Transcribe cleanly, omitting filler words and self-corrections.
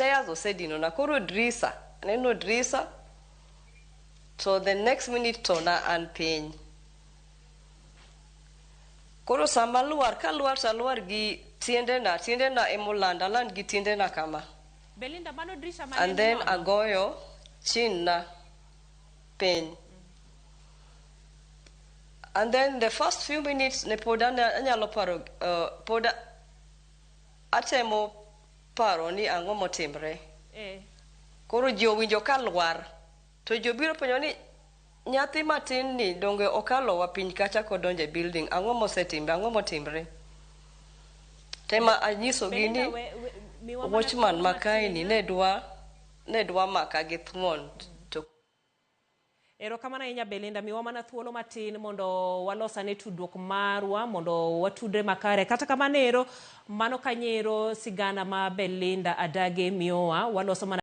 stairs osedino na koro dirisa neno dirisa to the next minute to na an piny. Koro sama luar ka luar ta luar gi tiendena land gi tiendena kama. Belinda mano dirisa mane. And then agoyo chin na piny. And then the first few minutes ne poda anyalo paro poda atemo paro ni ang'o motimre. Koro ji owinjo ka lwar to jobiro penjo ni nyathi matin ni donge okalo wa piny kacha kodonje building ang'o mosetimre ang'o motimre. Tema anyiso gi ni watchman makaini ne dwa maka gi thuon. Erokamano ahinya Belinda, miwa mana thuolo matin mondo walosane tudruok marwa mondo watudre makare. Kata kamano ero mano kanyero sigana ma Belinda Adagi miyowa waloso mana